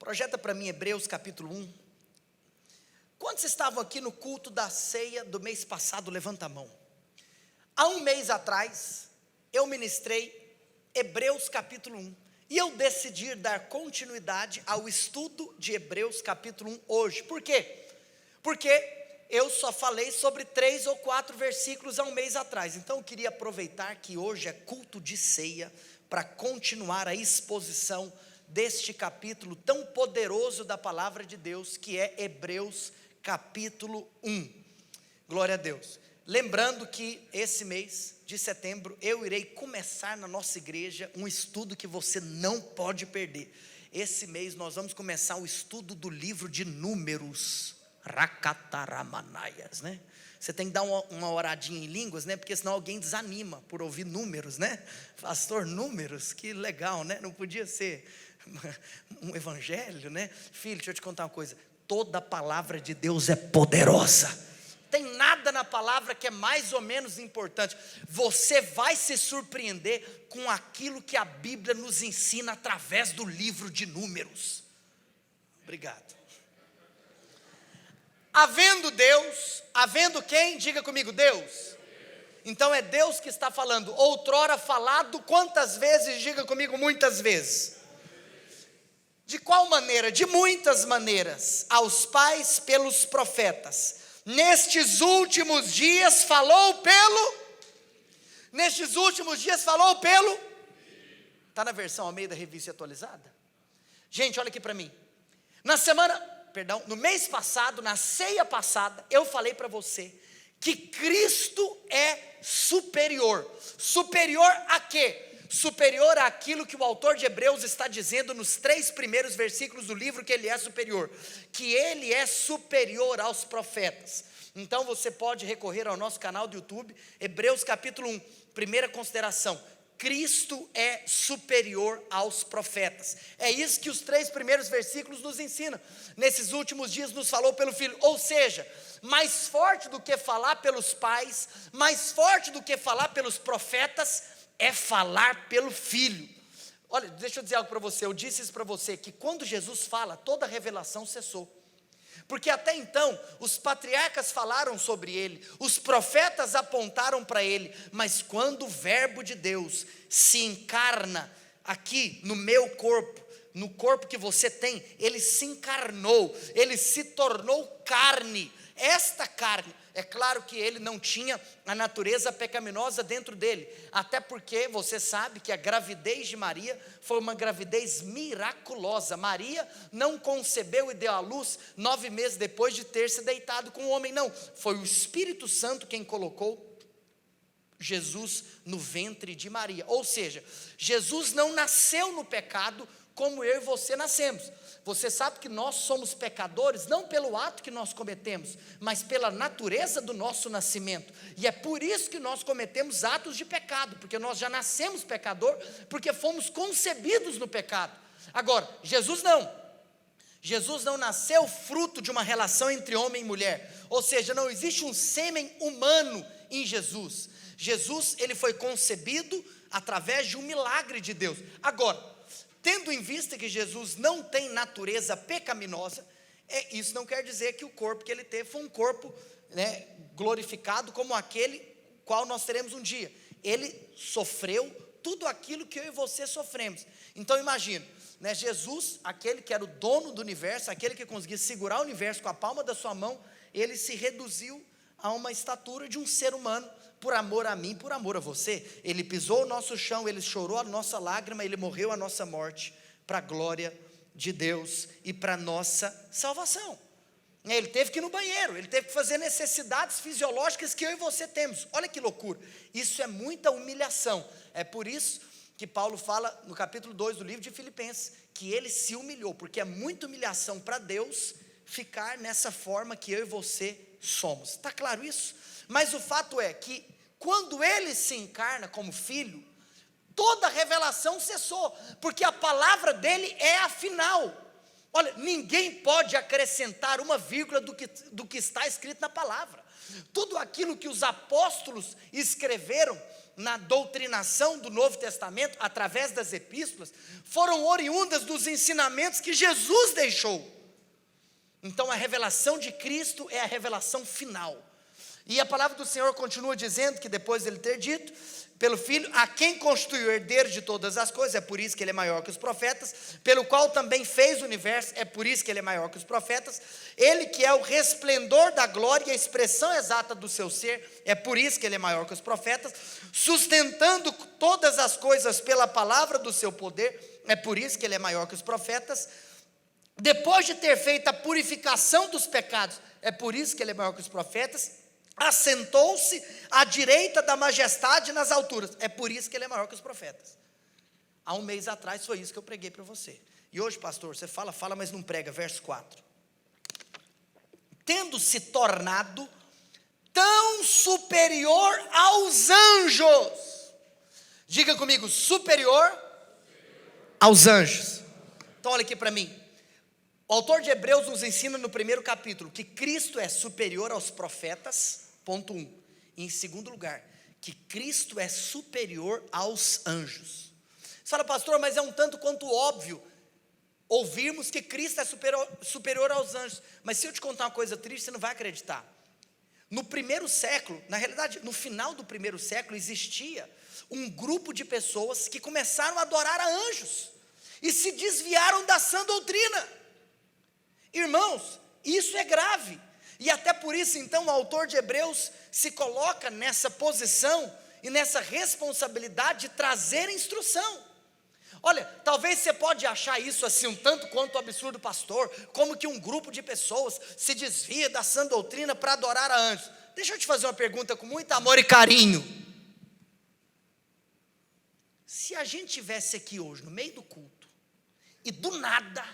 Projeta para mim Hebreus capítulo 1. Quantos estavam aqui no culto da ceia do mês passado? Levanta a mão. Há um mês atrás, eu ministrei Hebreus capítulo 1. E eu decidi dar continuidade ao estudo de Hebreus capítulo 1 hoje. Por quê? Porque eu só falei sobre 3 ou 4 versículos há um mês atrás. Então eu queria aproveitar que hoje é culto de ceia para continuar a exposição deste capítulo tão poderoso da palavra de Deus, que é Hebreus capítulo 1. Glória a Deus. Lembrando que esse mês de setembro eu irei começar na nossa igreja um estudo que você não pode perder. Esse mês nós vamos começar o estudo do livro de Números, Rakataramanaias, né? Você tem que dar uma oradinha em línguas, né? Porque senão alguém desanima por ouvir números, né? Pastor, números, que legal, né? Não podia ser um evangelho, né? Filho, deixa eu te contar uma coisa. Toda a palavra de Deus é poderosa. Tem nada na palavra que é mais ou menos importante. Você vai se surpreender com aquilo que a Bíblia nos ensina através do livro de Números. Obrigado. Havendo Deus, havendo quem? Diga comigo, Deus. Então é Deus que está falando. Outrora falado, quantas vezes? Diga comigo, muitas vezes. De qual maneira? De muitas maneiras. Aos pais pelos profetas. Nestes últimos dias falou pelo. Nestes últimos dias falou pelo. Está na versão Almeida Revista Atualizada? Gente, olha aqui para mim. No mês passado, na ceia passada, eu falei para você que Cristo é superior. Superior a quê? Superior àquilo que o autor de Hebreus está dizendo nos 3 primeiros versículos do livro, que ele é superior. Que ele é superior aos profetas. Então você pode recorrer ao nosso canal do YouTube, Hebreus capítulo 1, primeira consideração. Cristo é superior aos profetas. É isso que os 3 primeiros versículos nos ensinam. Nesses últimos dias nos falou pelo Filho. Ou seja, mais forte do que falar pelos pais, mais forte do que falar pelos profetas, é falar pelo Filho. Olha, deixa eu dizer algo para você. Eu disse isso para você, que quando Jesus fala, toda a revelação cessou. Porque até então, os patriarcas falaram sobre ele, os profetas apontaram para ele, mas quando o verbo de Deus se encarna aqui no meu corpo, no corpo que você tem, ele se encarnou, ele se tornou carne. Esta carne, é claro que ele não tinha a natureza pecaminosa dentro dele, até porque você sabe que a gravidez de Maria foi uma gravidez miraculosa. Maria não concebeu e deu à luz 9 meses depois de ter se deitado com o homem, não, foi o Espírito Santo quem colocou Jesus no ventre de Maria. Ou seja, Jesus não nasceu no pecado como eu e você nascemos. Você sabe que nós somos pecadores, não pelo ato que nós cometemos, mas pela natureza do nosso nascimento. E é por isso que nós cometemos atos de pecado, porque nós já nascemos pecador, porque fomos concebidos no pecado. Agora, Jesus não nasceu fruto de uma relação entre homem e mulher, ou seja, não existe um sêmen humano em Jesus. Jesus, ele foi concebido através de um milagre de Deus. Agora, tendo em vista que Jesus não tem natureza pecaminosa, isso não quer dizer que o corpo que ele teve foi um corpo, né, glorificado como aquele qual nós teremos um dia. Ele sofreu tudo aquilo que eu e você sofremos. Então imagina, né, Jesus, aquele que era o dono do universo, aquele que conseguia segurar o universo com a palma da sua mão, ele se reduziu a uma estatura de um ser humano, por amor a mim, por amor a você. Ele pisou o nosso chão, ele chorou a nossa lágrima, ele morreu a nossa morte, para a glória de Deus e para a nossa salvação. Ele teve que ir no banheiro, ele teve que fazer necessidades fisiológicas que eu e você temos. Olha que loucura, isso é muita humilhação. É por isso que Paulo fala no capítulo 2 do livro de Filipenses, que ele se humilhou, porque é muita humilhação para Deus ficar nessa forma que eu e você somos. Está claro isso? Mas o fato é que quando ele se encarna como filho, toda a revelação cessou, porque a palavra dele é a final. Olha, ninguém pode acrescentar uma vírgula do que está escrito na palavra. Tudo aquilo que os apóstolos escreveram na doutrinação do Novo Testamento, através das epístolas, foram oriundas dos ensinamentos que Jesus deixou. Então a revelação de Cristo é a revelação final. E a palavra do Senhor continua dizendo que depois dele ter dito, pelo Filho, a quem constituiu herdeiro de todas as coisas, é por isso que ele é maior que os profetas, pelo qual também fez o universo, é por isso que ele é maior que os profetas, ele que é o resplendor da glória e a expressão exata do seu ser, é por isso que ele é maior que os profetas, sustentando todas as coisas pela palavra do seu poder, é por isso que ele é maior que os profetas, depois de ter feito a purificação dos pecados, é por isso que ele é maior que os profetas, assentou-se à direita da majestade nas alturas, é por isso que ele é maior que os profetas. Há um mês atrás foi isso que eu preguei para você. E hoje, pastor, você fala, mas não prega. Verso 4: tendo se tornado tão superior aos anjos. Diga comigo, superior aos anjos. Então olha aqui para mim. O autor de Hebreus nos ensina no primeiro capítulo que Cristo é superior aos profetas, ponto 1. E em segundo lugar, que Cristo é superior aos anjos. Você fala, pastor, mas é um tanto quanto óbvio ouvirmos que Cristo é superior aos anjos. Mas se eu te contar uma coisa triste, você não vai acreditar. No primeiro século, na realidade, no final do primeiro século, existia um grupo de pessoas que começaram a adorar a anjos e se desviaram da sã doutrina. Irmãos, isso é grave. E até por isso, então, o autor de Hebreus se coloca nessa posição e nessa responsabilidade de trazer instrução. Olha, talvez você pode achar isso assim um tanto quanto absurdo, pastor, como que um grupo de pessoas se desvia da sã doutrina para adorar a anjos. Deixa eu te fazer uma pergunta com muito amor e carinho. Se a gente estivesse aqui hoje, no meio do culto, e do nada,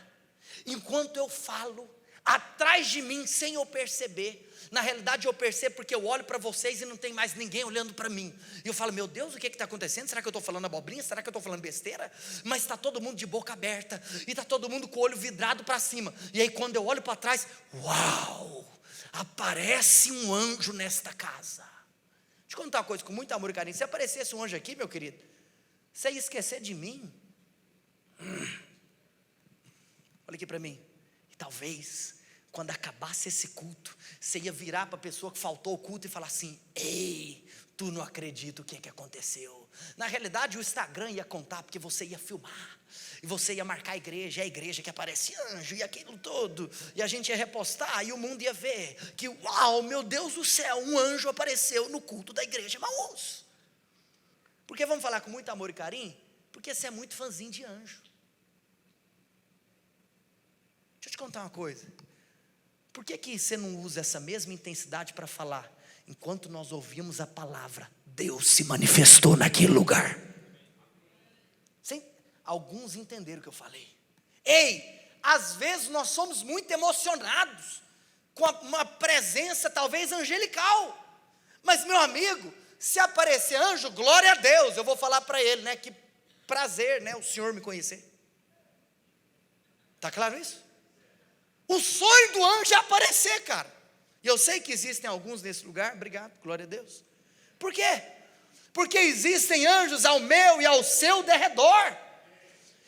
enquanto eu falo, atrás de mim, sem eu perceber, na realidade eu percebo porque eu olho para vocês e não tem mais ninguém olhando para mim, e eu falo, meu Deus, o que está acontecendo? Será que eu estou falando abobrinha? Será que eu estou falando besteira? Mas está todo mundo de boca aberta, e está todo mundo com o olho vidrado para cima, e aí quando eu olho para trás, uau, aparece um anjo nesta casa. Deixa eu contar uma coisa com muito amor e carinho. Se aparecesse um anjo aqui, meu querido, você ia esquecer de mim? Olha aqui para mim. E talvez, quando acabasse esse culto, você ia virar para a pessoa que faltou o culto e falar assim, ei, tu não acredita o que aconteceu. Na realidade o Instagram ia contar, porque você ia filmar, e você ia marcar a igreja que aparece anjo, e aquilo todo, e a gente ia repostar, e o mundo ia ver, que uau, meu Deus do céu, um anjo apareceu no culto da igreja Emaús. Porque vamos falar com muito amor e carinho? Porque você é muito fãzinho de anjo. Deixa eu te contar uma coisa. Por que você não usa essa mesma intensidade para falar? Enquanto nós ouvimos a palavra, Deus se manifestou naquele lugar. Sim, alguns entenderam o que eu falei. Ei, às vezes nós somos muito emocionados com uma presença talvez angelical. Mas meu amigo, se aparecer anjo, glória a Deus. Eu vou falar para ele, né? Que prazer, né? O Senhor me conhecer. Está claro isso? O sonho do anjo é aparecer, cara. E eu sei que existem alguns nesse lugar. Obrigado, glória a Deus. Por quê? Porque existem anjos ao meu e ao seu derredor.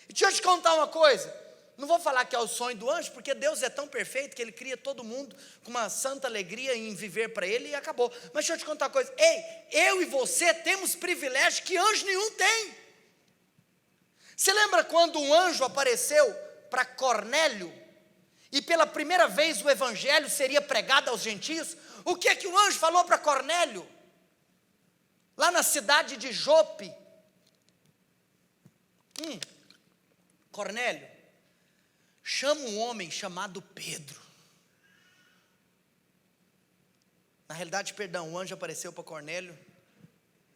E deixa eu te contar uma coisa. Não vou falar que é o sonho do anjo, porque Deus é tão perfeito que Ele cria todo mundo com uma santa alegria em viver para Ele e acabou. Mas deixa eu te contar uma coisa. Ei, eu e você temos privilégio que anjo nenhum tem. Você lembra quando um anjo apareceu para Cornélio? E pela primeira vez o evangelho seria pregado aos gentios? O que é que o anjo falou para Cornélio? Lá na cidade de Jope. Cornélio, chama um homem chamado Pedro. Na realidade, perdão, o anjo apareceu para Cornélio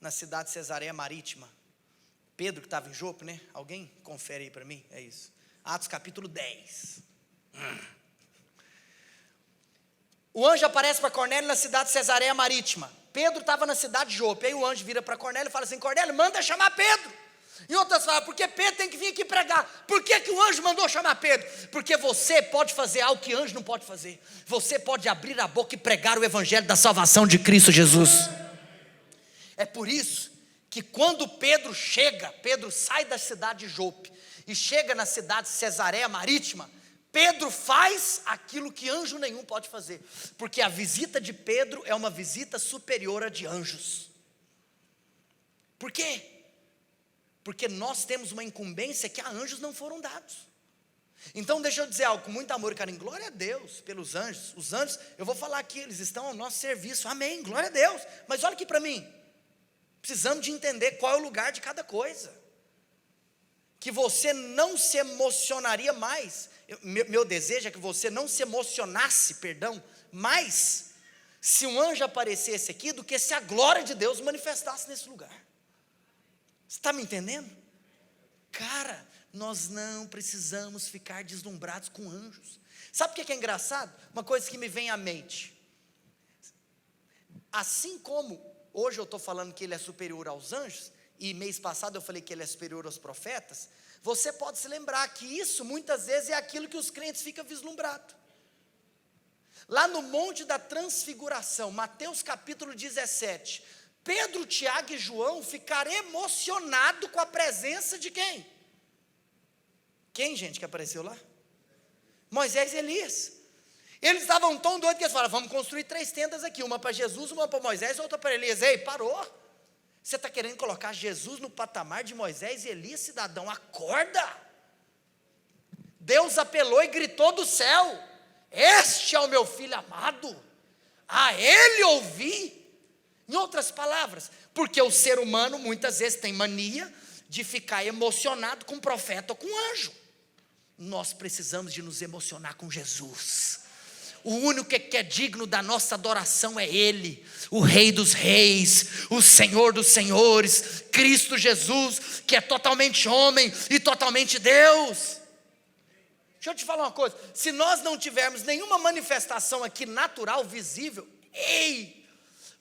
na cidade de Cesareia Marítima. Pedro que estava em Jope, né? Alguém confere aí para mim? É isso. Atos capítulo 10. O anjo aparece para Cornélio na cidade de Cesareia Marítima. Pedro estava na cidade de Jope. Aí o anjo vira para Cornélio e fala assim, Cornélio, manda chamar Pedro. Em outras palavras, porque Pedro tem que vir aqui pregar. Por que o anjo mandou chamar Pedro? Porque você pode fazer algo que anjo não pode fazer. Você pode abrir a boca e pregar o evangelho da salvação de Cristo Jesus. É por isso que quando Pedro sai da cidade de Jope e chega na cidade de Cesareia Marítima, Pedro faz aquilo que anjo nenhum pode fazer, porque a visita de Pedro é uma visita superior à de anjos. Por quê? Porque nós temos uma incumbência que a anjos não foram dados. Então deixa eu dizer algo com muito amor e carinho, glória a Deus pelos anjos. Os anjos, eu vou falar aqui, eles estão ao nosso serviço, amém, glória a Deus. Mas olha aqui para mim, precisamos de entender qual é o lugar de cada coisa, que você não se emocionaria mais, meu desejo é que você não se emocionasse, mais, se um anjo aparecesse aqui, do que se a glória de Deus manifestasse nesse lugar. Você está me entendendo? Cara, nós não precisamos ficar deslumbrados com anjos. Sabe o que é engraçado? Uma coisa que me vem à mente, assim como hoje eu estou falando que ele é superior aos anjos, e mês passado eu falei que ele é superior aos profetas, você pode se lembrar que isso muitas vezes é aquilo que os crentes ficam vislumbrados. Lá no Monte da Transfiguração, Mateus capítulo 17, Pedro, Tiago e João ficaram emocionados com a presença de quem? Quem, gente, que apareceu lá? Moisés e Elias. Eles estavam tão doidos que eles falaram, vamos construir 3 tendas aqui, uma para Jesus, uma para Moisés, outra para Elias. Ei, parou? Você está querendo colocar Jesus no patamar de Moisés e Elias, cidadão? Acorda! Deus apelou e gritou do céu, este é o meu filho amado, a ele ouvi. Em outras palavras, porque o ser humano muitas vezes tem mania de ficar emocionado com profeta ou com anjo. Nós precisamos de nos emocionar com Jesus. O único que é digno da nossa adoração é Ele, o Rei dos Reis, o Senhor dos Senhores, Cristo Jesus, que é totalmente homem e totalmente Deus. Deixa eu te falar uma coisa, se nós não tivermos nenhuma manifestação aqui natural, visível,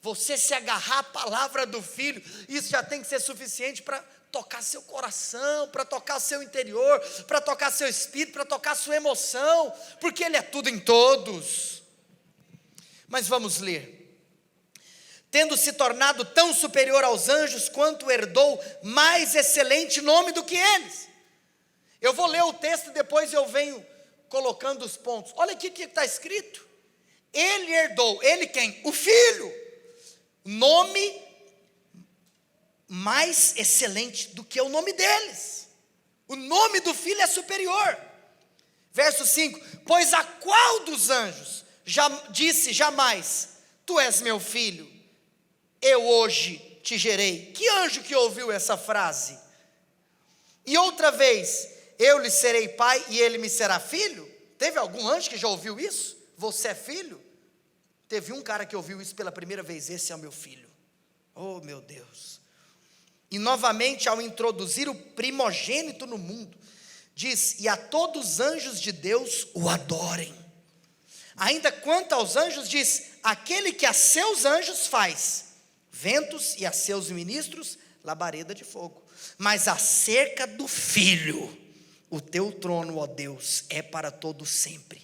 você se agarrar à palavra do Filho, isso já tem que ser suficiente para tocar seu coração, para tocar seu interior, para tocar seu espírito, para tocar sua emoção, porque Ele é tudo em todos. Mas vamos ler. Tendo se tornado tão superior aos anjos, quanto herdou mais excelente nome do que eles. Eu vou ler o texto, depois eu venho colocando os pontos. Olha aqui o que está escrito. Ele herdou, ele quem? O Filho. Nome mais excelente do que o nome deles. O nome do Filho é superior. Verso 5: pois a qual dos anjos disse jamais, tu és meu filho, eu hoje te gerei? Que anjo que ouviu essa frase? E outra vez, eu lhe serei pai e ele me será filho? Teve algum anjo que já ouviu isso? Você é filho? Teve um cara que ouviu isso pela primeira vez, esse é o meu filho. Oh meu Deus. E novamente, ao introduzir o primogênito no mundo, diz, e a todos os anjos de Deus o adorem. Ainda quanto aos anjos, diz, aquele que a seus anjos faz ventos e a seus ministros labareda de fogo. Mas acerca do Filho, o teu trono, ó Deus, é para todo sempre,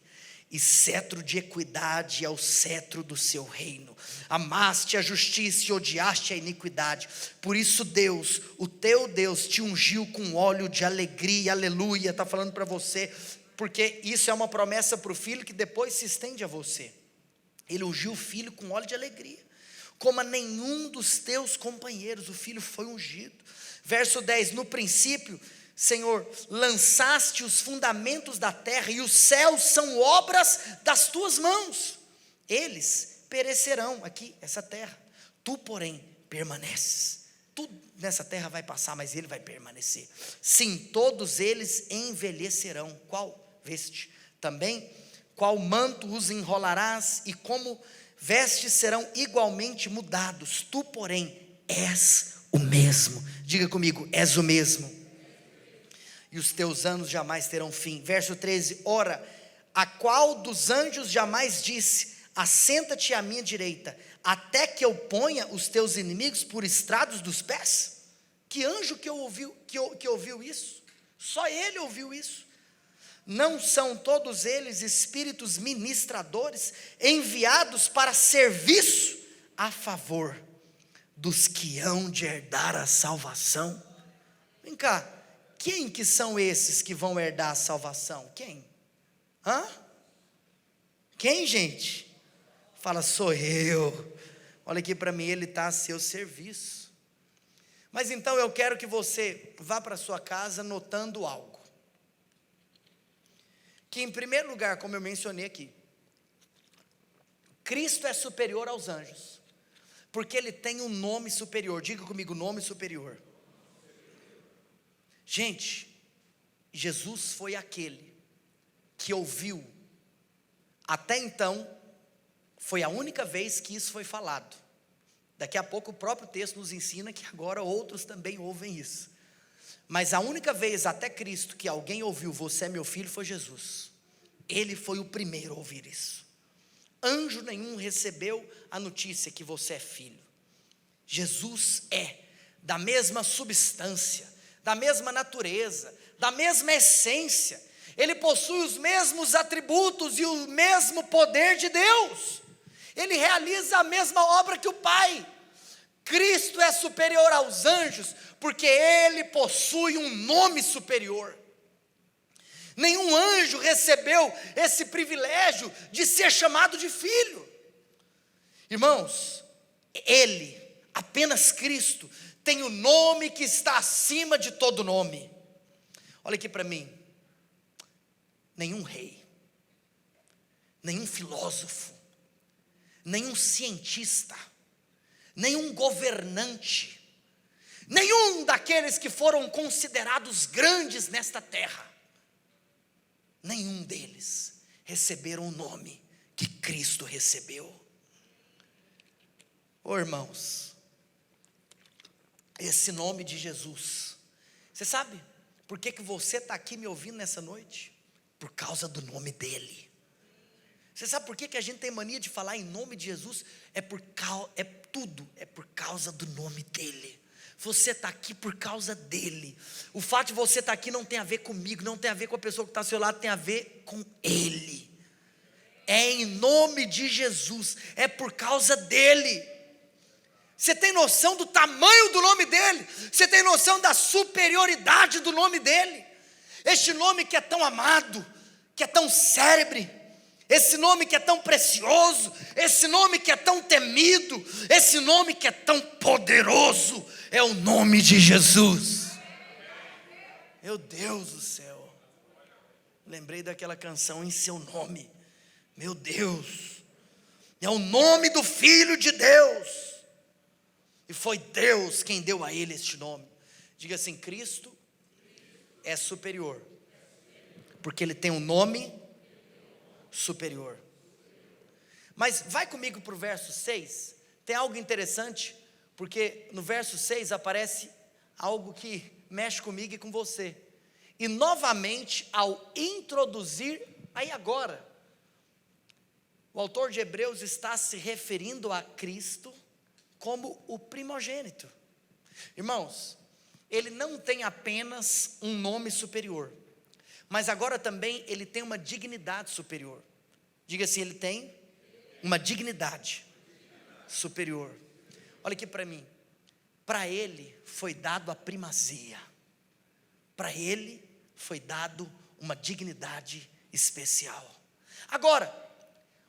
e cetro de equidade é o cetro do seu reino. Amaste a justiça e odiaste a iniquidade. Por isso Deus, o teu Deus, te ungiu com óleo de alegria. Aleluia, está falando para você, porque isso é uma promessa para o Filho que depois se estende a você. Ele ungiu o Filho com óleo de alegria, como a nenhum dos teus companheiros. O Filho foi ungido. Verso 10, no princípio, Senhor, lançaste os fundamentos da terra, e os céus são obras das tuas mãos. Eles perecerão, aqui, essa terra, tu porém permaneces. Tudo nessa terra vai passar, mas ele vai permanecer. Sim, todos eles envelhecerão. Qual veste? Também, qual manto os enrolarás, e como vestes serão igualmente mudados. Tu porém és o mesmo. Diga comigo, és o mesmo. E os teus anos jamais terão fim. Verso 13, ora, a qual dos anjos jamais disse, assenta-te à minha direita, até que eu ponha os teus inimigos por estrados dos pés? Que anjo que ouviu isso? Só ele ouviu isso. Não são todos eles espíritos ministradores, enviados para serviço a favor dos que hão de herdar a salvação. Vem cá, quem que são esses que vão herdar a salvação? Quem? Quem, gente? Fala, sou eu. Olha aqui para mim, ele está a seu serviço. Mas então eu quero que você vá para sua casa notando algo. Que em primeiro lugar, como eu mencionei aqui, Cristo é superior aos anjos, porque ele tem um nome superior. Diga comigo, nome superior. Gente, Jesus foi aquele que ouviu, até então, foi a única vez que isso foi falado. Daqui a pouco o próprio texto nos ensina que agora outros também ouvem isso. Mas a única vez até Cristo que alguém ouviu, você é meu filho, foi Jesus. Ele foi o primeiro a ouvir isso. Anjo nenhum recebeu a notícia que você é filho. Jesus é da mesma substância, da mesma natureza, da mesma essência. Ele possui os mesmos atributos e o mesmo poder de Deus. Ele realiza a mesma obra que o Pai. Cristo é superior aos anjos, porque ele possui um nome superior. Nenhum anjo recebeu esse privilégio de ser chamado de filho. Irmãos, ele, apenas Cristo, tem o nome que está acima de todo nome. Olha aqui para mim. Nenhum rei, nenhum filósofo, nenhum cientista, nenhum governante, nenhum daqueles que foram considerados grandes nesta terra, nenhum deles receberam o nome que Cristo recebeu. Irmãos, esse nome de Jesus, você sabe por que você está aqui me ouvindo nessa noite? Por causa do nome dele. Você sabe por que a gente tem mania de falar em nome de Jesus? É por causa do nome dele. Você está aqui por causa dele. O fato de você estar aqui não tem a ver comigo, não tem a ver com a pessoa que está ao seu lado, tem a ver com ele. É em nome de Jesus, é por causa dele. Você tem noção do tamanho do nome dele? Você tem noção da superioridade do nome dele? Este nome que é tão amado, que é tão célebre, esse nome que é tão precioso, esse nome que é tão temido, esse nome que é tão poderoso, é o nome de Jesus. Meu Deus do céu, lembrei daquela canção, Em Seu Nome. Meu Deus, é o nome do Filho de Deus, e foi Deus quem deu a ele este nome. Diga assim, Cristo é superior, porque ele tem um nome superior. Mas vai comigo para o verso 6, tem algo interessante, porque no verso 6 aparece algo que mexe comigo e com você. E novamente, ao introduzir, aí agora, o autor de Hebreus está se referindo a Cristo como o primogênito. Irmãos, ele não tem apenas um nome superior, mas agora também ele tem uma dignidade superior. Diga assim, ele tem uma dignidade superior. Olha aqui para mim. Para ele foi dado a primazia. Para ele foi dado uma dignidade especial. Agora,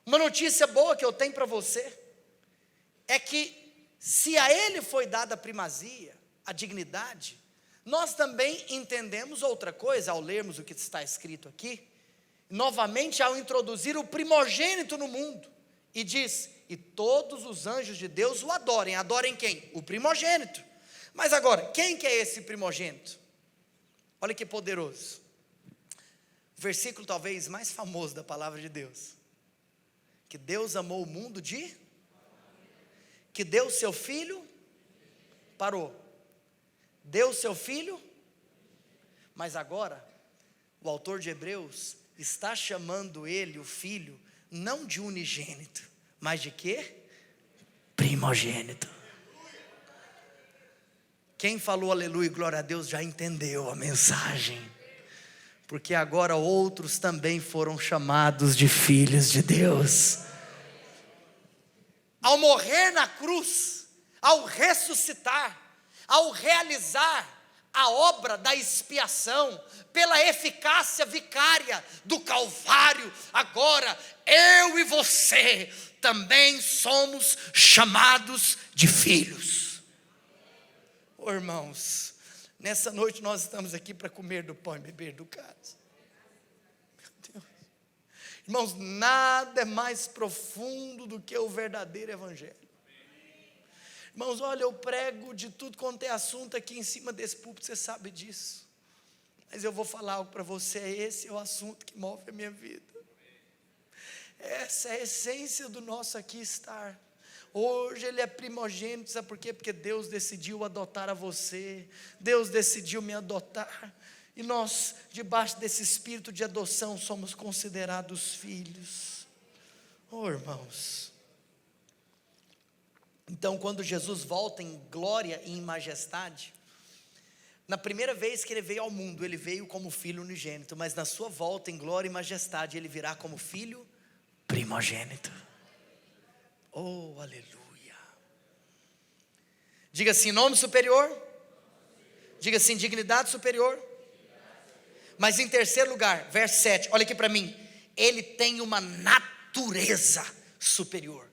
uma notícia boa que eu tenho para você é que se a ele foi dada a primazia, a dignidade, nós também entendemos outra coisa ao lermos o que está escrito aqui, novamente ao introduzir o primogênito no mundo, e diz, e todos os anjos de Deus o adorem. Adorem quem? O primogênito. Mas agora, quem que é esse primogênito? Olha que poderoso, o versículo talvez mais famoso da palavra de Deus, que Deus amou o mundo que deu seu filho, parou, deu seu filho, mas agora, o autor de Hebreus está chamando ele, o filho, não de unigênito, mas de quê? Primogênito. Quem falou aleluia e glória a Deus já entendeu a mensagem, porque agora outros também foram chamados de filhos de Deus. Ao morrer na cruz, ao ressuscitar, ao realizar a obra da expiação, pela eficácia vicária do Calvário, agora eu e você também somos chamados de filhos. Oh, irmãos, nessa noite nós estamos aqui para comer do pão e beber do cálice. Meu Deus. Irmãos, nada é mais profundo do que o verdadeiro evangelho. Irmãos, olha, eu prego de tudo quanto é assunto aqui em cima desse púlpito, você sabe disso. Mas eu vou falar algo para você, esse é o assunto que move a minha vida. Essa é a essência do nosso aqui estar. Hoje ele é primogênito, sabe por quê? Porque Deus decidiu adotar a você, Deus decidiu me adotar, e nós, debaixo desse espírito de adoção, somos considerados filhos. Oh, irmãos. Então, quando Jesus volta em glória e em majestade, na primeira vez que ele veio ao mundo, ele veio como filho unigênito, mas na sua volta em glória e majestade, ele virá como filho primogênito. Oh, aleluia. Diga assim, nome superior. Diga assim, dignidade superior. Mas em terceiro lugar, verso 7, olha aqui para mim, ele tem uma natureza superior.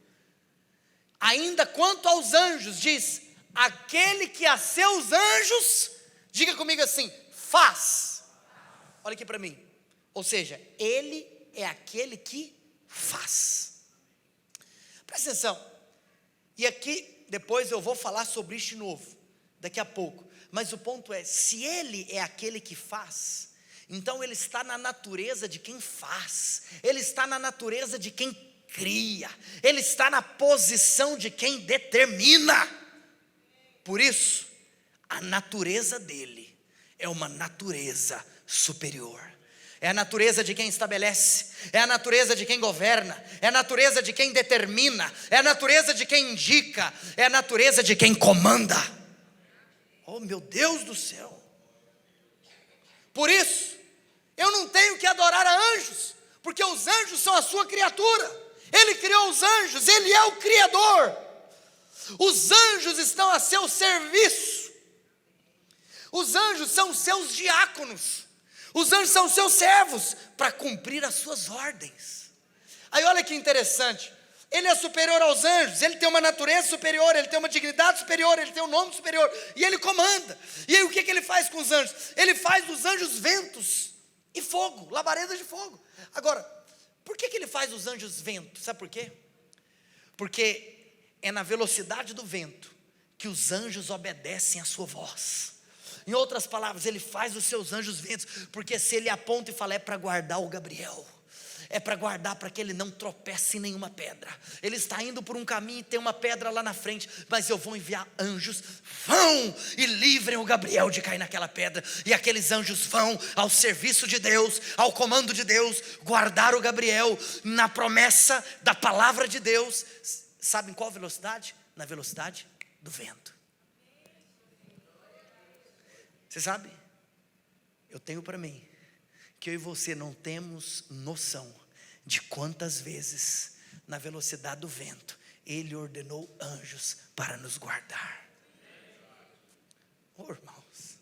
Ainda quanto aos anjos, diz, aquele que a seus anjos, diga comigo assim, faz. Olha aqui para mim, ou seja, ele é aquele que faz. Presta atenção, e aqui depois eu vou falar sobre isso de novo, daqui a pouco, mas o ponto é, se ele é aquele que faz, então ele está na natureza de quem faz, ele está na natureza de quem cria, ele está na posição de quem determina. Por isso, a natureza dele é uma natureza superior. É a natureza de quem estabelece, é a natureza de quem governa, é a natureza de quem determina, é a natureza de quem indica, é a natureza de quem comanda. Oh, meu Deus do céu! Por isso, eu não tenho que adorar a anjos, porque os anjos são a sua criatura. Ele criou os anjos, ele é o Criador. Os anjos estão a seu serviço. Os anjos são seus diáconos. Os anjos são seus servos para cumprir as suas ordens. Aí olha que interessante. Ele é superior aos anjos, ele tem uma natureza superior, ele tem uma dignidade superior, ele tem um nome superior, e ele comanda. E aí o que ele faz com os anjos? Ele faz dos anjos ventos e fogo, labaredas de fogo. Agora, por que ele faz os anjos vento? Sabe por quê? Porque é na velocidade do vento que os anjos obedecem à sua voz. Em outras palavras, ele faz os seus anjos ventos, porque se ele aponta e fala, é para guardar o Gabriel, é para guardar para que ele não tropece em nenhuma pedra. Ele está indo por um caminho e tem uma pedra lá na frente, mas eu vou enviar anjos, vão e livrem o Gabriel de cair naquela pedra. E aqueles anjos vão ao serviço de Deus, ao comando de Deus, guardar o Gabriel na promessa da palavra de Deus. Sabe em qual velocidade? Na velocidade do vento. Você sabe? Eu tenho para mim que eu e você não temos noção de quantas vezes, na velocidade do vento, ele ordenou anjos para nos guardar. Oh, irmãos,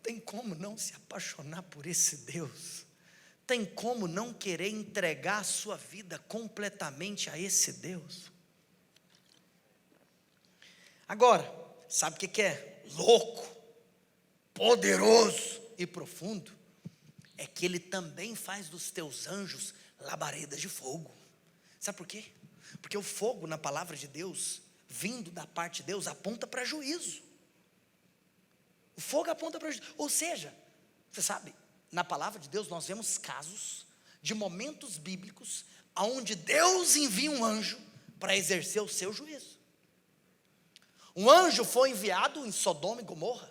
tem como não se apaixonar por esse Deus? Tem como não querer entregar a sua vida completamente a esse Deus? Agora, sabe o que é louco, poderoso e profundo? É que ele também faz dos teus anjos labaredas de fogo. Sabe por quê? Porque o fogo na palavra de Deus, vindo da parte de Deus, aponta para juízo. O fogo aponta para juízo. Ou seja, você sabe, na palavra de Deus nós vemos casos de momentos bíblicos onde Deus envia um anjo para exercer o seu juízo. Um anjo foi enviado em Sodoma e Gomorra.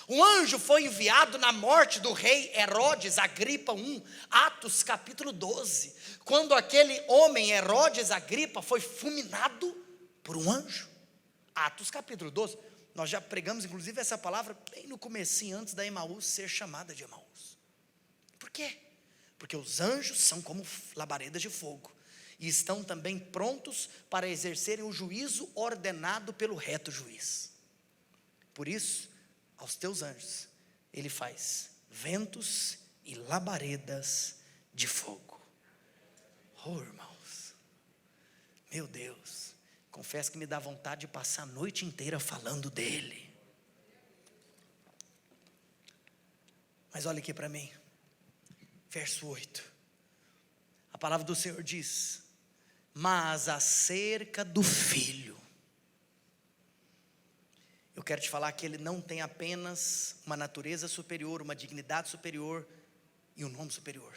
Um anjo foi enviado na morte do rei Herodes Agripa I, Atos capítulo 12, quando aquele homem Herodes Agripa foi fulminado por um anjo. Atos capítulo 12, nós já pregamos inclusive essa palavra bem no comecinho, antes da Emaús ser chamada de Emaús. Por quê? Porque os anjos são como labaredas de fogo, e estão também prontos para exercerem o juízo ordenado pelo reto juiz. Por isso, aos teus anjos, ele faz ventos e labaredas de fogo. Oh, irmãos, meu Deus, confesso que me dá vontade de passar a noite inteira falando dele. Mas olha aqui para mim, verso 8, a palavra do Senhor diz: mas acerca do Filho, eu quero te falar que ele não tem apenas uma natureza superior, uma dignidade superior e um nome superior.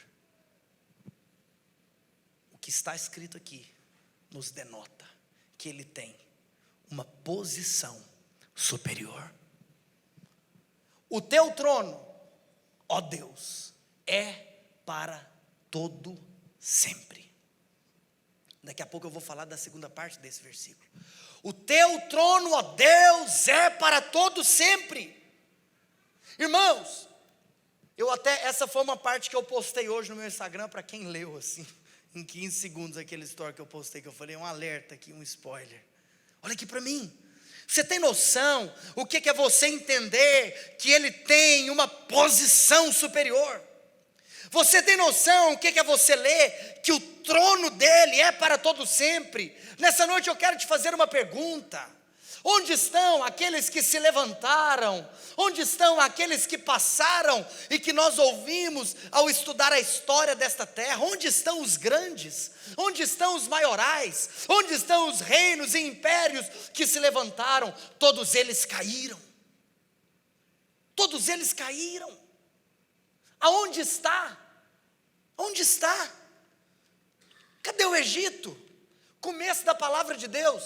O que está escrito aqui nos denota que ele tem uma posição superior. O teu trono, ó Deus, é para todo sempre. Daqui a pouco eu vou falar da segunda parte desse versículo. O teu trono, ó Deus, é para todo sempre. Irmãos, essa foi uma parte que eu postei hoje no meu Instagram, para quem leu assim, em 15 segundos, aquele story que eu postei, que eu falei, um alerta aqui, um spoiler. Olha aqui para mim. Você tem noção o que é você entender que ele tem uma posição superior? Você tem noção o que é você ler que o trono dele é para todo sempre? Nessa noite eu quero te fazer uma pergunta: onde estão aqueles que se levantaram? Onde estão aqueles que passaram e que nós ouvimos ao estudar a história desta terra? Onde estão os grandes? Onde estão os maiorais? Onde estão os reinos e impérios que se levantaram? Todos eles caíram. Todos eles caíram. Aonde está? Onde está? Cadê o Egito? Começo da palavra de Deus.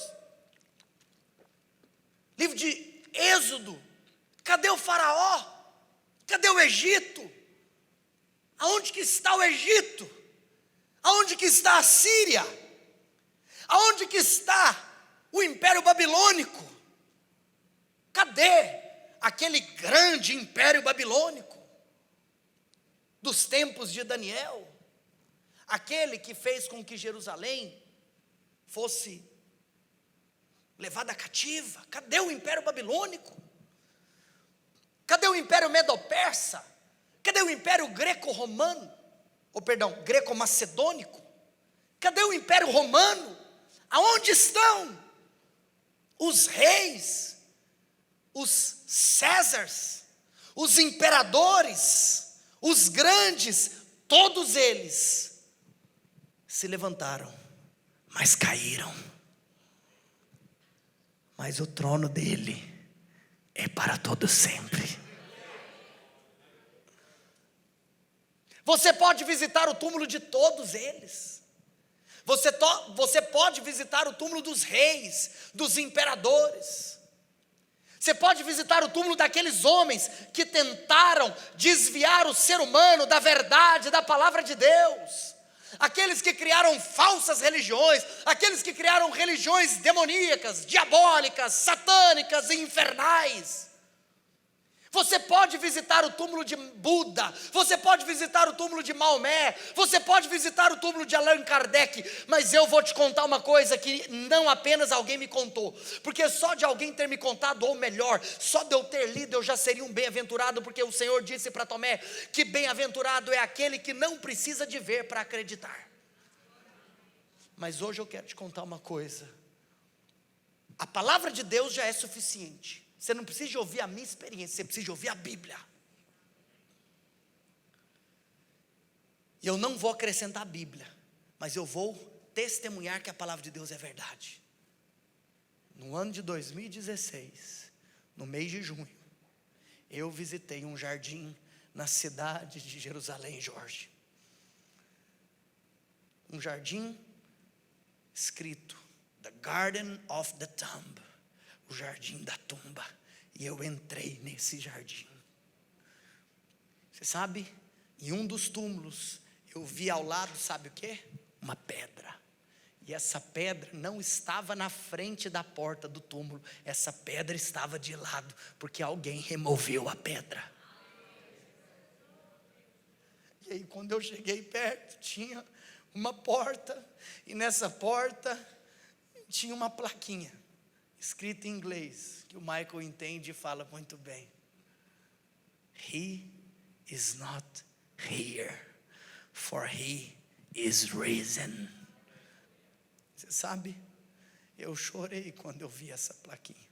Livro de Êxodo. Cadê o faraó? Cadê o Egito? Aonde que está o Egito? Aonde que está a Síria? Aonde que está o Império Babilônico? Cadê aquele grande Império Babilônico dos tempos de Daniel? Aquele que fez com que Jerusalém fosse levada cativa. Cadê o Império Babilônico? Cadê o Império Medo-Persa? Cadê o Império Greco-Romano? Greco-Macedônico? Cadê o Império Romano? Aonde estão os reis, os Césares, os imperadores, os grandes? Todos eles se levantaram, mas caíram. Mas o trono dele é para todo sempre. Você pode visitar o túmulo de todos eles. Você pode visitar o túmulo dos reis, dos imperadores. Você pode visitar o túmulo daqueles homens que tentaram desviar o ser humano da verdade, da palavra de Deus. Aqueles que criaram falsas religiões, aqueles que criaram religiões demoníacas, diabólicas, satânicas e infernais. Você pode visitar o túmulo de Buda, você pode visitar o túmulo de Maomé, você pode visitar o túmulo de Allan Kardec, mas eu vou te contar uma coisa que não apenas alguém me contou, porque só de alguém ter me contado, ou melhor, só de eu ter lido, eu já seria um bem-aventurado, porque o Senhor disse para Tomé que bem-aventurado é aquele que não precisa de ver para acreditar. Mas hoje eu quero te contar uma coisa: a palavra de Deus já é suficiente. Você não precisa de ouvir a minha experiência, você precisa de ouvir a Bíblia. E eu não vou acrescentar a Bíblia, mas eu vou testemunhar que a palavra de Deus é verdade. No ano de 2016, no mês de junho, eu visitei um jardim na cidade de Jerusalém, Jorge. Um jardim escrito The Garden of the Tomb, o jardim da tumba. E eu entrei nesse jardim. Você sabe, em um dos túmulos, eu vi ao lado, sabe o quê? Uma pedra. E essa pedra não estava na frente da porta do túmulo. Essa pedra estava de lado, porque alguém removeu a pedra. E aí quando eu cheguei perto, tinha uma porta, e nessa porta tinha uma plaquinha, escrita em inglês, que o Michael entende e fala muito bem. He is not here, for he is risen. Você sabe, eu chorei quando eu vi essa plaquinha.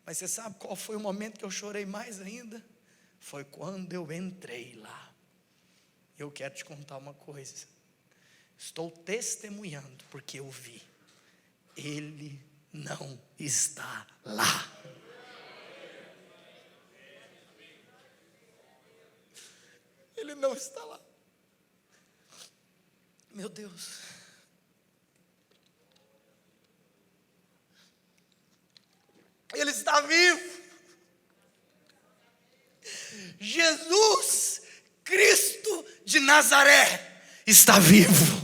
Mas você sabe qual foi o momento que eu chorei mais ainda? Foi quando eu entrei lá. Eu quero te contar uma coisa. Estou testemunhando porque eu vi. Ele não está lá. Ele não está lá. Meu Deus. Ele está vivo. Jesus Cristo de Nazaré está vivo.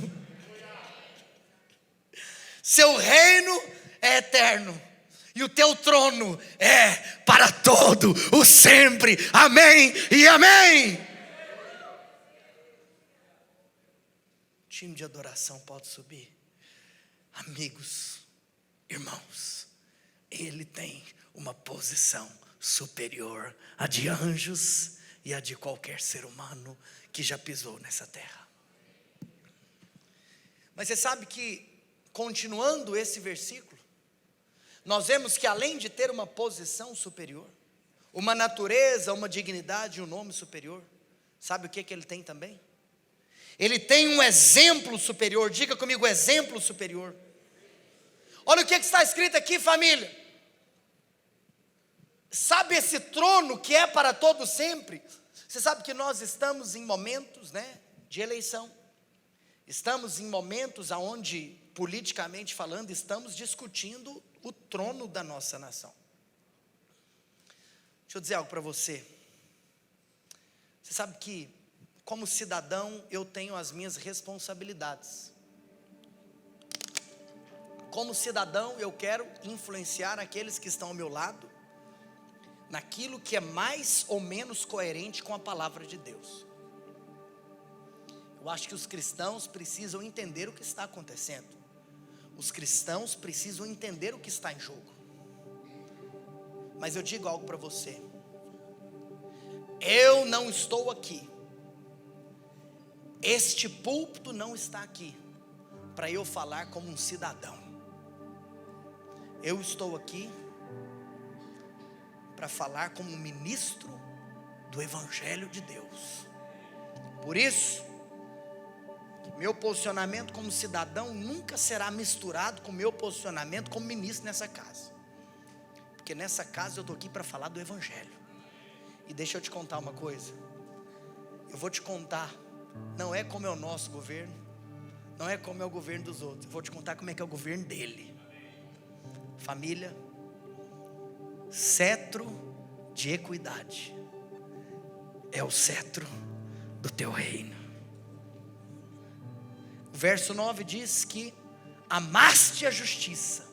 Seu reino é eterno e o teu trono é para todo o sempre. Amém e amém. O time de adoração pode subir. Amigos, irmãos, Ele tem uma posição superior à de anjos e à de qualquer ser humano que já pisou nessa terra. Mas você sabe que, continuando esse versículo, nós vemos que além de ter uma posição superior, uma natureza, uma dignidade e um nome superior, sabe o que ele tem também? Ele tem um exemplo superior. Diga comigo, exemplo superior. Olha o que está escrito aqui, família. Sabe esse trono que é para todo sempre? Você sabe que nós estamos em momentos, de eleição. Estamos em momentos onde, politicamente falando, estamos discutindo o trono da nossa nação. Deixa eu dizer algo para você. Você sabe que, como cidadão, eu tenho as minhas responsabilidades. Como cidadão, eu quero influenciar aqueles que estão ao meu lado naquilo que é mais ou menos coerente com a palavra de Deus. Eu acho que os cristãos precisam entender o que está acontecendo. Os cristãos precisam entender o que está em jogo. Mas eu digo algo para você. Eu não estou aqui. Este púlpito não está aqui para eu falar como um cidadão. Eu estou aqui para falar como um ministro do Evangelho de Deus. Por isso, meu posicionamento como cidadão nunca será misturado com meu posicionamento como ministro nessa casa. Porque nessa casa eu estou aqui para falar do Evangelho. E deixa eu te contar uma coisa. Eu vou te contar, não é como é o nosso governo, não é como é o governo dos outros. Eu vou te contar como é que é o governo dele. Família, cetro de equidade é o cetro do teu reino. O verso 9 diz que amaste a justiça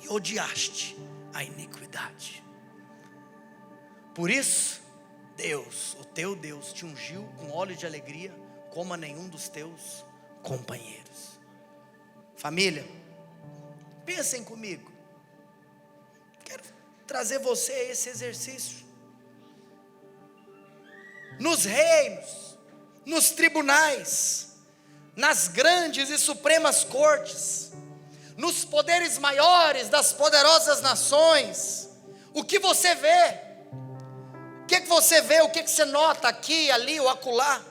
e odiaste a iniquidade. Por isso, Deus, o teu Deus, te ungiu com óleo de alegria como a nenhum dos teus companheiros. Família, pensem comigo. Quero trazer você a esse exercício. Nos reinos, nos tribunais, nas grandes e supremas cortes, nos poderes maiores das poderosas nações, o que você vê? O que você vê? O que você nota aqui, ali ou acolá?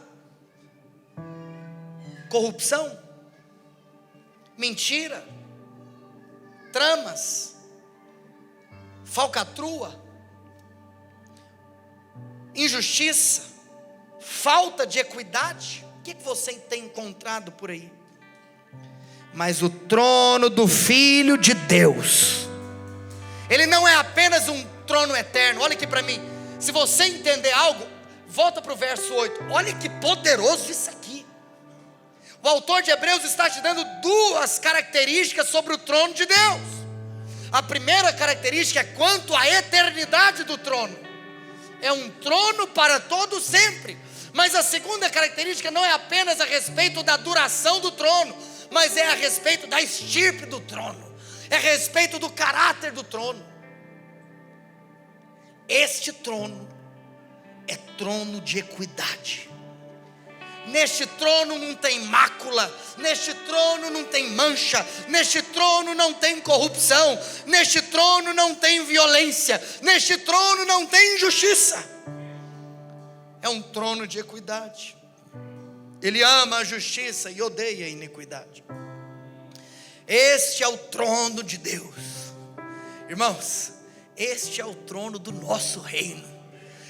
Corrupção, mentira, tramas, falcatrua, injustiça, falta de equidade. O que você tem encontrado por aí? Mas o trono do Filho de Deus, ele não é apenas um trono eterno. Olha aqui para mim. Se você entender algo, volta para o verso 8. Olha que poderoso isso aqui. O autor de Hebreus está te dando duas características sobre o trono de Deus. A primeira característica é quanto à eternidade do trono. É um trono para todo sempre. Mas a segunda característica não é apenas a respeito da duração do trono, mas é a respeito da estirpe do trono, é a respeito do caráter do trono. Este trono é trono de equidade. Neste trono não tem mácula, neste trono não tem mancha, neste trono não tem corrupção, neste trono não tem violência, neste trono não tem injustiça. É um trono de equidade. Ele ama a justiça e odeia a iniquidade. Este é o trono de Deus. Irmãos, este é o trono do nosso reino.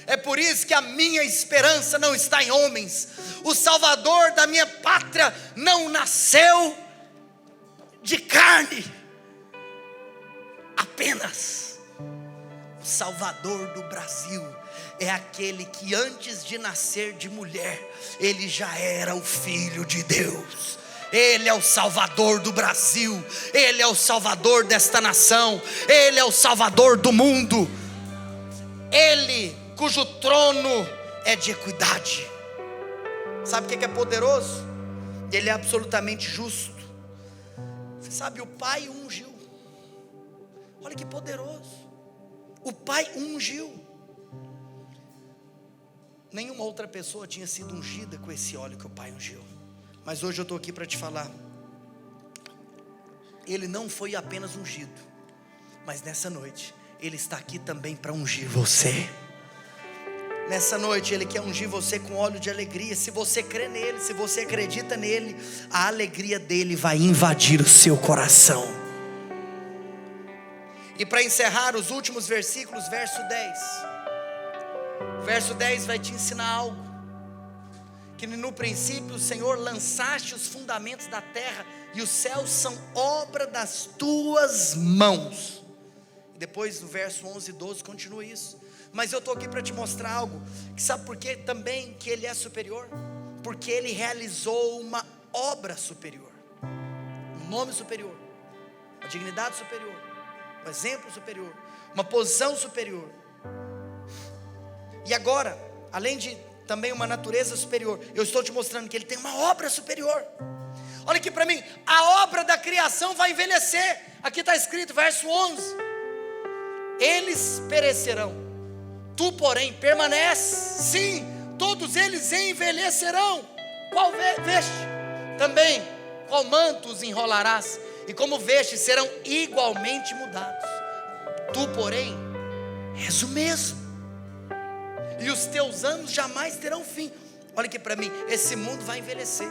É por isso que a minha esperança não está em homens. O Salvador da minha pátria não nasceu de carne apenas. O Salvador do Brasil é aquele que antes de nascer de mulher, ele já era o Filho de Deus. Ele é o Salvador do Brasil, Ele é o Salvador desta nação, Ele é o Salvador do mundo. Ele cujo trono é de equidade. Sabe o que é poderoso? Ele é absolutamente justo. Você sabe, o Pai ungiu. Olha que poderoso. O Pai ungiu. Nenhuma outra pessoa tinha sido ungida com esse óleo que o Pai ungiu. Mas hoje eu estou aqui para te falar. Ele não foi apenas ungido, mas nessa noite Ele está aqui também para ungir você. Nessa noite Ele quer ungir você com óleo de alegria. Se você crê nele, se você acredita nele, a alegria dele vai invadir o seu coração. E para encerrar os últimos versículos, verso 10. Verso 10 vai te ensinar algo. Que no princípio o Senhor lançaste os fundamentos da terra, e os céus são obra das tuas mãos. E depois do verso 11 e 12 continua isso. Mas eu estou aqui para te mostrar algo, que sabe por que também que Ele é superior? Porque Ele realizou uma obra superior, um nome superior, uma dignidade superior, um exemplo superior, uma posição superior. E agora, além de também uma natureza superior, eu estou te mostrando que Ele tem uma obra superior. Olha aqui para mim, a obra da criação vai envelhecer. Aqui está escrito, verso 11: eles perecerão, tu porém permanece. Sim, todos eles envelhecerão. Qual veste? Também, qual manto os enrolarás? E como vestes serão igualmente mudados. Tu porém és o mesmo, e os teus anos jamais terão fim. Olha aqui para mim, esse mundo vai envelhecer.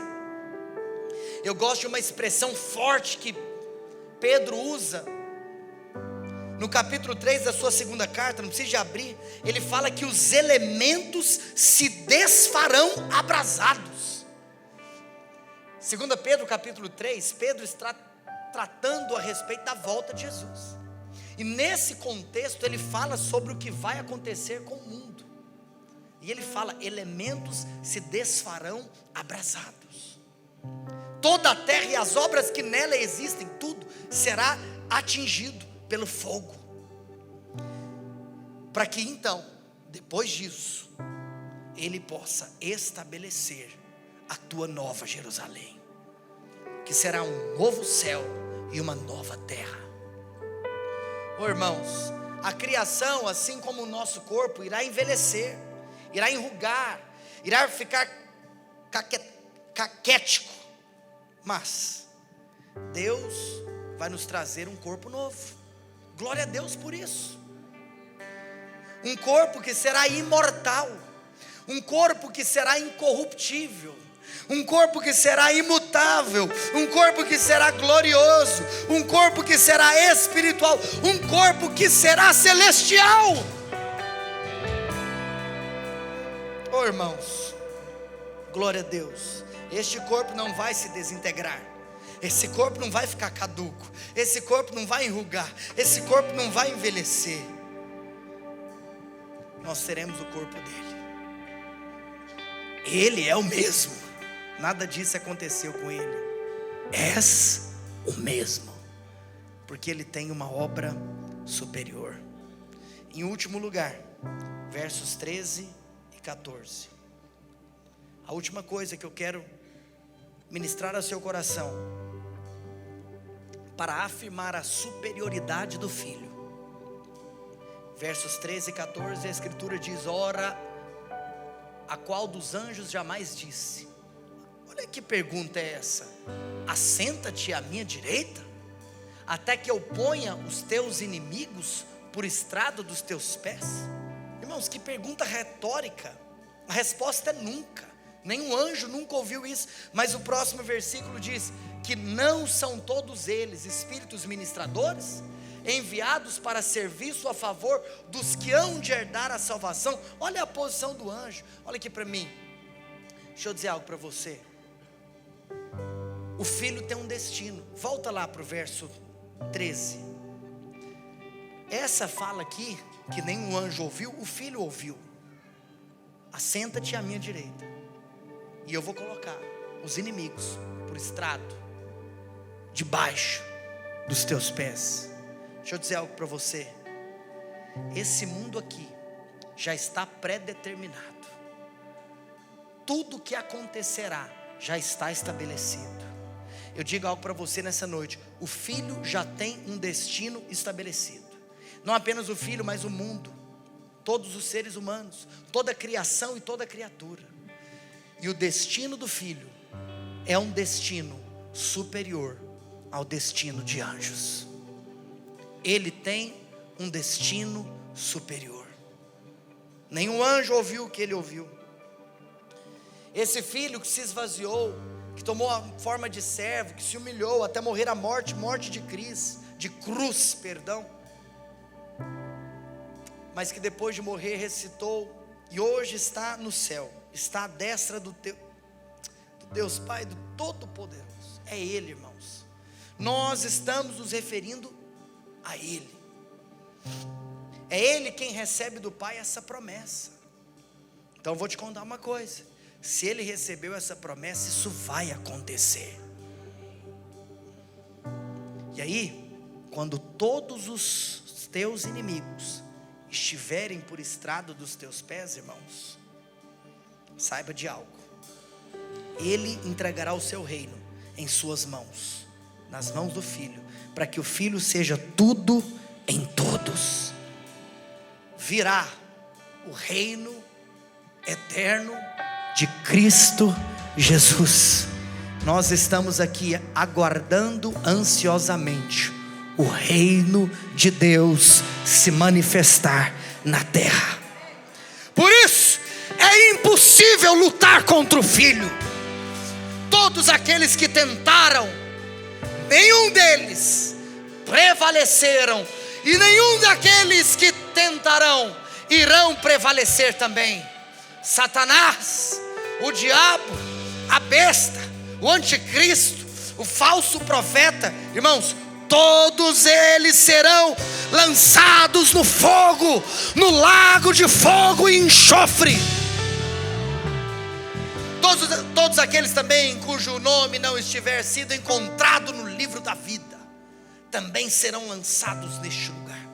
Eu gosto de uma expressão forte que Pedro usa no capítulo 3 da sua segunda carta, não precisa de abrir. Ele fala que os elementos se desfarão abrasados. 2 Pedro capítulo 3, Pedro está tratando a respeito da volta de Jesus. E nesse contexto ele fala sobre o que vai acontecer com o mundo. E ele fala, elementos se desfarão abrasados. Toda a terra e as obras que nela existem, tudo será atingido pelo fogo. Para que então, depois disso, Ele possa estabelecer a tua nova Jerusalém, que será um novo céu e uma nova terra. Oh, irmãos, a criação, assim como o nosso corpo, irá envelhecer, irá enrugar, irá ficar caquético, mas Deus vai nos trazer um corpo novo. Glória a Deus por isso. Um corpo que será imortal, um corpo que será incorruptível, um corpo que será imutável, um corpo que será glorioso, um corpo que será espiritual, um corpo que será celestial. Oh, irmãos, glória a Deus. Este corpo não vai se desintegrar, esse corpo não vai ficar caduco, esse corpo não vai enrugar, esse corpo não vai envelhecer. Nós seremos o corpo dele. Ele é o mesmo, nada disso aconteceu com ele. És o mesmo, porque ele tem uma obra superior. Em último lugar, versos 13 e 14. A última coisa que eu quero ministrar ao seu coração, para afirmar a superioridade do Filho. Versos 13 e 14, a Escritura diz: ora, a qual dos anjos jamais disse. Olha que pergunta é essa: assenta-te à minha direita, até que eu ponha os teus inimigos por estrado dos teus pés? Irmãos, que pergunta retórica. A resposta é nunca. Nenhum anjo nunca ouviu isso. Mas o próximo versículo diz que não são todos eles espíritos ministradores, enviados para serviço a favor dos que hão de herdar a salvação. Olha a posição do anjo. Olha aqui para mim. Deixa eu dizer algo para você. O filho tem um destino. Volta lá para o verso 13. Essa fala aqui, que nenhum anjo ouviu, o filho ouviu. Assenta-te à minha direita, e eu vou colocar os inimigos por estrado debaixo dos teus pés. Deixa eu dizer algo para você. Esse mundo aqui já está pré-determinado. Tudo que acontecerá já está estabelecido. Eu digo algo para você nessa noite: o filho já tem um destino estabelecido. Não apenas o filho, mas o mundo, todos os seres humanos, toda a criação e toda a criatura. E o destino do filho é um destino superior ao destino de anjos. Ele tem um destino superior. Nenhum anjo ouviu o que ele ouviu. Esse filho que se esvaziou, que tomou a forma de servo, que se humilhou até morrer a morte de cruz, mas que depois de morrer ressuscitou e hoje está no céu, está à destra do Deus Pai, do Todo-Poderoso. É Ele, irmãos. Nós estamos nos referindo a Ele. É Ele quem recebe do Pai essa promessa. Então eu vou te contar uma coisa: se Ele recebeu essa promessa, isso vai acontecer. E aí, quando todos os teus inimigos estiverem por estrado dos teus pés, irmãos, saiba de algo: Ele entregará o seu reino em suas mãos, nas mãos do Filho, para que o Filho seja tudo em todos. Virá o reino eterno de Cristo Jesus. Nós estamos aqui aguardando ansiosamente o reino de Deus se manifestar na terra. Por isso é impossível lutar contra o Filho. Todos aqueles que tentaram, nenhum deles prevaleceram, e nenhum daqueles que tentarão irão prevalecer também. Satanás, o diabo, a besta, o anticristo, o falso profeta, irmãos, todos eles serão lançados no fogo, no lago de fogo e enxofre. Todos aqueles também cujo nome não estiver sido encontrado no livro da vida, também serão lançados neste lugar.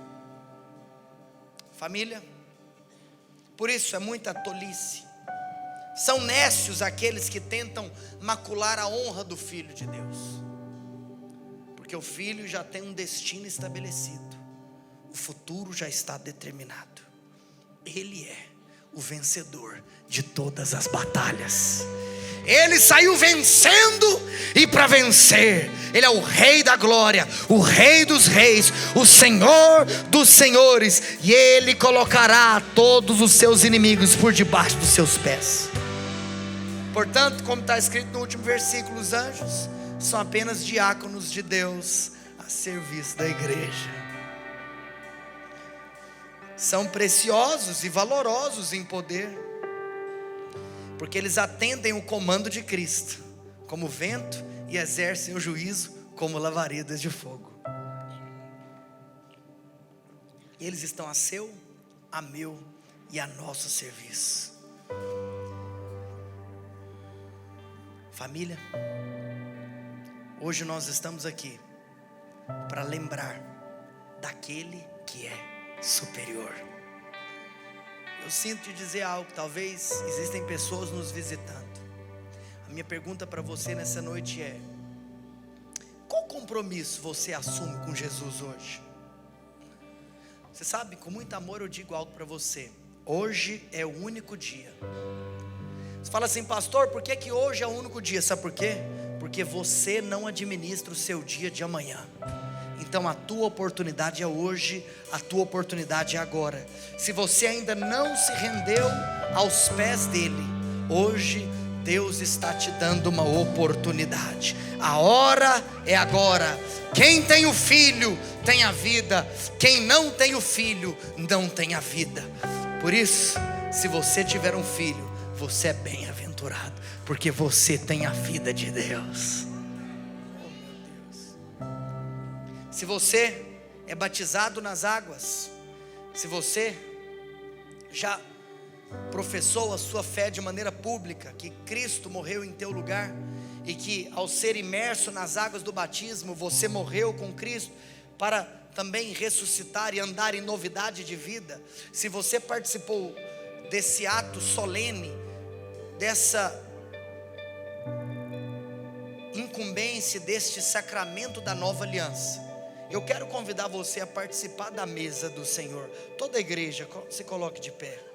Família, por isso é muita tolice. São nécios aqueles que tentam macular a honra do Filho de Deus, porque o Filho já tem um destino estabelecido, o futuro já está determinado. Ele é o vencedor de todas as batalhas. Ele saiu vencendo, e para vencer, Ele é o Rei da glória, o Rei dos reis, o Senhor dos senhores, e Ele colocará todos os seus inimigos por debaixo dos seus pés. Portanto, como está escrito no último versículo, os anjos são apenas diáconos de Deus a serviço da igreja. São preciosos e valorosos em poder, porque eles atendem o comando de Cristo como vento e exercem o juízo como labaredas de fogo. Eles estão a seu, a meu e a nosso serviço. Família, hoje nós estamos aqui para lembrar daquele que é superior. Eu sinto te dizer algo: talvez existem pessoas nos visitando minha pergunta para você nessa noite é: qual compromisso você assume com Jesus hoje? Você sabe, com muito amor eu digo algo para você: hoje é o único dia. Você fala assim, pastor, por que hoje é o único dia? Sabe por quê? Porque você não administra o seu dia de amanhã. Então a tua oportunidade é hoje, a tua oportunidade é agora. Se você ainda não se rendeu aos pés dele, hoje Deus está te dando uma oportunidade. A hora é agora. Quem tem o filho tem a vida, quem não tem o filho não tem a vida. Por isso, se você tiver um filho, você é bem-aventurado, porque você tem a vida de Deus. Se você é batizado nas águas, se você já professou a sua fé de maneira pública, que Cristo morreu em teu lugar, e que ao ser imerso nas águas do batismo, você morreu com Cristo, para também ressuscitar e andar em novidade de vida. Se você participou desse ato solene, dessa incumbência, deste sacramento da nova aliança, eu quero convidar você a participar da mesa do Senhor. Toda a igreja, se coloque de pé.